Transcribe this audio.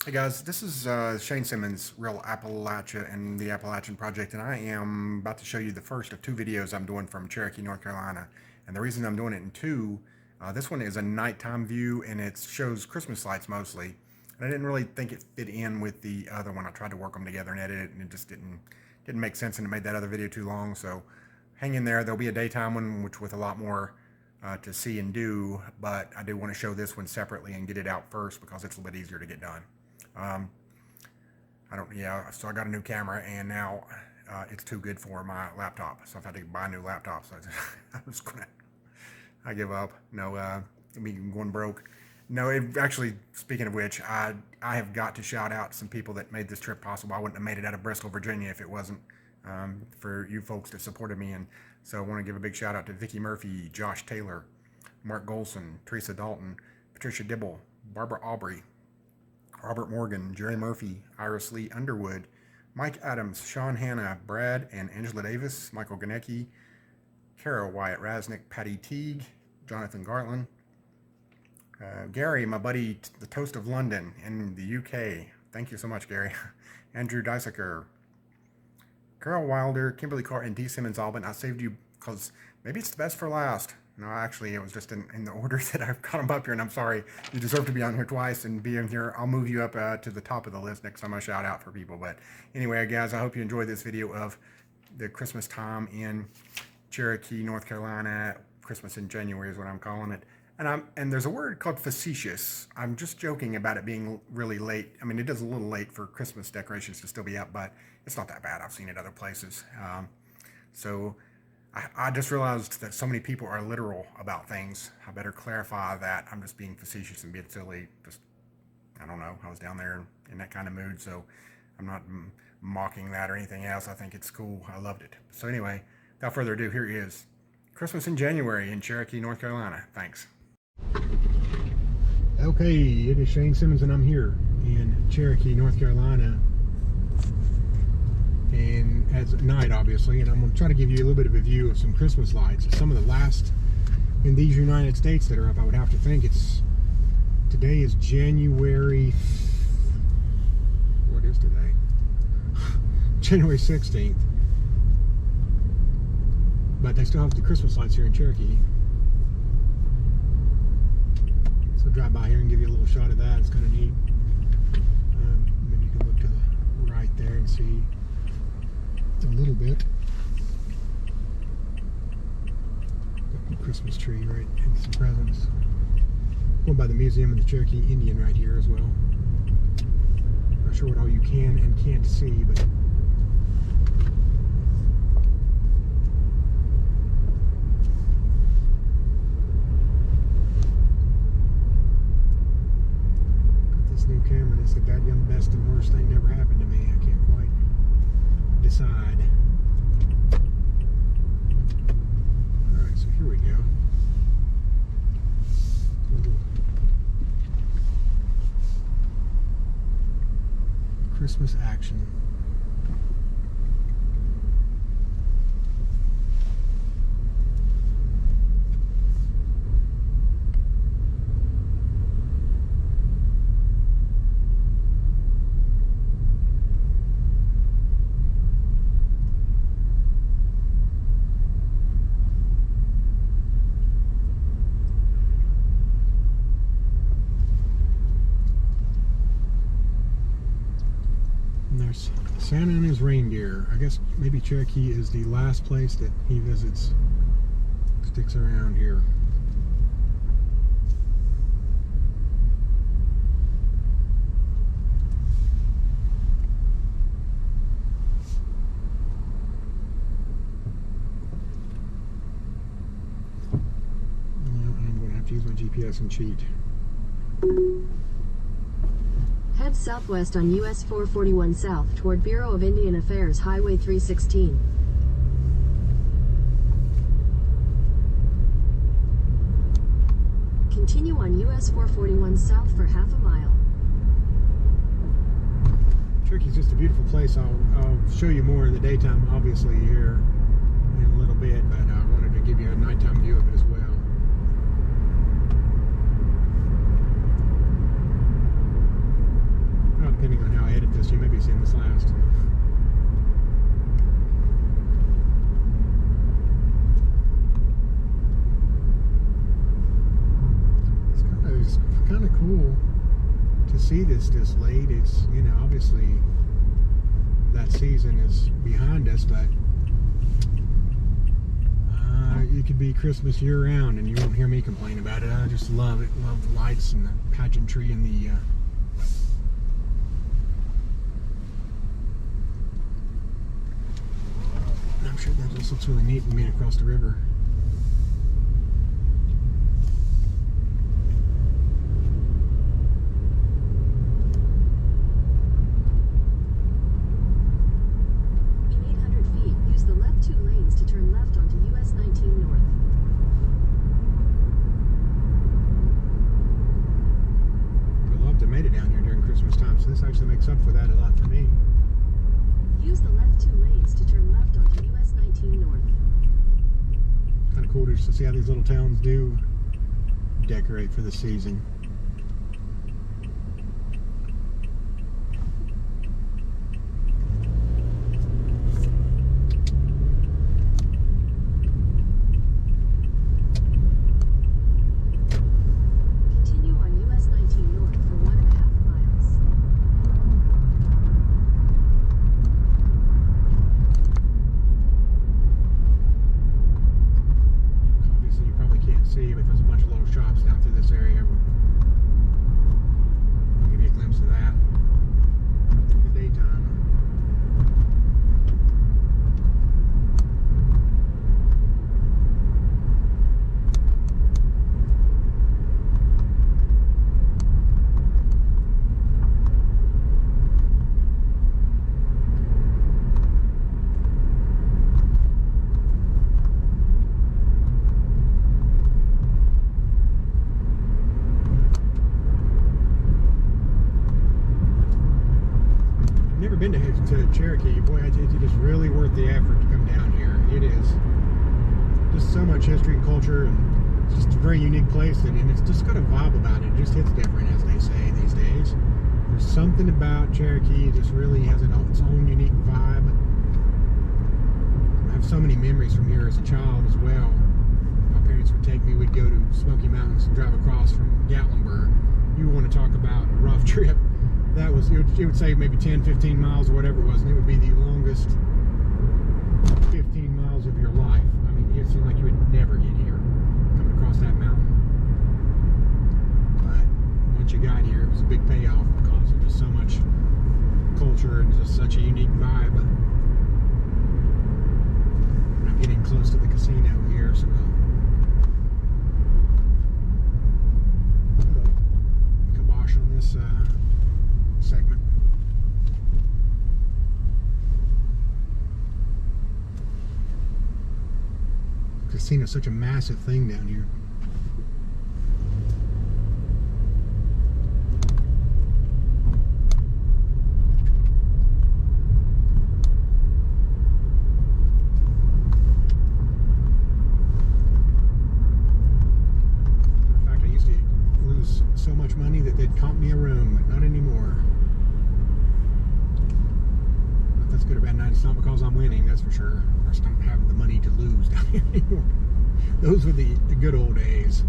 Hey guys, this is Shane Simmons, Real Appalachia and the Appalachian Project, and I am about to show you the first of two videos I'm doing from Cherokee, North Carolina. And the reason I'm doing it in two, this one is a nighttime view and it shows Christmas lights mostly. And I didn't really think it fit in with the other one. I tried to work them together and edit it, and it just didn't make sense, and it made that other video too long. So hang in there. There'll be a daytime one, which with a lot more to see and do, but I do want to show this one separately and get it out first because it's a little bit easier to get done. Um, so I got a new camera, and now it's too good for my laptop. So I've had to buy a new laptop. So I give up. No, me going broke. No, actually, speaking of which, I have got to shout out some people that made this trip possible. I wouldn't have made it out of Bristol, Virginia, if it wasn't for you folks that supported me. And so I want to give a big shout out to Vicki Murphy, Josh Taylor, Mark Golson, Teresa Dalton, Patricia Dibble, Barbara Aubrey, Robert Morgan, Jerry Murphy, Iris Lee Underwood, Mike Adams, Sean Hanna, Brad and Angela Davis, Michael Ganecki, Kara Wyatt Rasnick, Patty Teague, Jonathan Gartland, Gary, my buddy, the Toast of London in the UK. Thank you so much, Gary. Andrew Dysaker, Carol Wilder, Kimberly Carr, and D. Simmons Albin. I saved you because maybe it's the best for last. No, actually, it was just in the order that I've got them up here, and I'm sorry. You deserve to be on here twice and be in here. I'll move you up to the top of the list next time I shout out for people. But anyway, guys, I hope you enjoyed this video of the Christmas time in Cherokee, North Carolina. Christmas in January is what I'm calling it. And there's a word called facetious. I'm just joking about it being really late. I mean, it is a little late for Christmas decorations to still be up, but it's not that bad. I've seen it other places. So I just realized that so many people are literal about things. I better clarify that I'm just being facetious and being silly. Just, I don't know. I was down there in that kind of mood, so I'm not mocking that or anything else. I think it's cool. I loved it. So anyway, without further ado, here is Christmas in January in Cherokee, North Carolina. Thanks. Okay, it is Shane Simmons, and I'm here in Cherokee, North Carolina. And it's at night, obviously, and I'm going to try to give you a little bit of a view of some Christmas lights. Some of the last in these United States that are up. I would have to think today is January, what is today? January 16th. But they still have the Christmas lights here in Cherokee. So drive by here and give you a little shot of that. It's kind of neat. Maybe you can look to the right there and see a little bit. Got a Christmas tree right and some presents. Going by the Museum of the Cherokee Indian right here as well. Not sure what all you can and can't see, but this new camera, it's the dadgum best and worst thing that ever happened to me. I can't quite decide. Alright, so here we go. Little Christmas action. There's Santa and his reindeer. I guess maybe Cherokee is the last place that he visits, sticks around here. I'm going to have to use my GPS and cheat. Head southwest on US 441 South toward Bureau of Indian Affairs Highway 316. Continue on US 441 South for half a mile. Cherokee's just a beautiful place. I'll show you more in the daytime, obviously, here in a little bit, but I wanted to give you a nighttime view of it as well. kind of cool to see this late. It's, you know, obviously that season is behind us, but it could be Christmas year round and you won't hear me complain about it. I just love it. Love the lights and the pageantry and the I'm sure that this looks really neat when we meet across the river. In 800 feet, use the left 2 lanes to turn left onto US 19 North. I loved it. Made it down here during Christmas time, so this actually makes up for that a lot for me. Use the left 2 lanes to turn left onto US 19 North. Kind of cool just to see how these little towns do decorate for the season. Continue on US 19 North for 1.5 miles. Obviously you probably can't see, but there's a bunch of little shops down through this area. I'll give you a glimpse of that in the daytime. Never been to Cherokee. Boy, I tell you, it is really worth the effort to come down here. It is just so much history and culture, and it's just a very unique place, and it's just got a vibe about it. It just hits different, as they say these days. There's something about Cherokee that just really has its own unique vibe. I have so many memories from here as a child as well. My parents would take me, we'd go to Smoky Mountains and drive across from Gatlinburg. You want to talk about a rough trip. That was, it would say maybe 10, 15 miles or whatever it was, and it would be the longest 15 miles of your life. I mean, it seemed like you would never get here, coming across that mountain. But once you got here, it was a big payoff because of just so much culture and just such a unique vibe. And I'm getting close to the casino here, so we'll put a kibosh on this segment. Casino's such a massive thing down here. In fact, I used to lose so much money that they'd comp me a room, but not anymore. If that's good or bad night, it's not because I'm winning, that's for sure. I just don't have the money to lose down here anymore. Those were the good old days.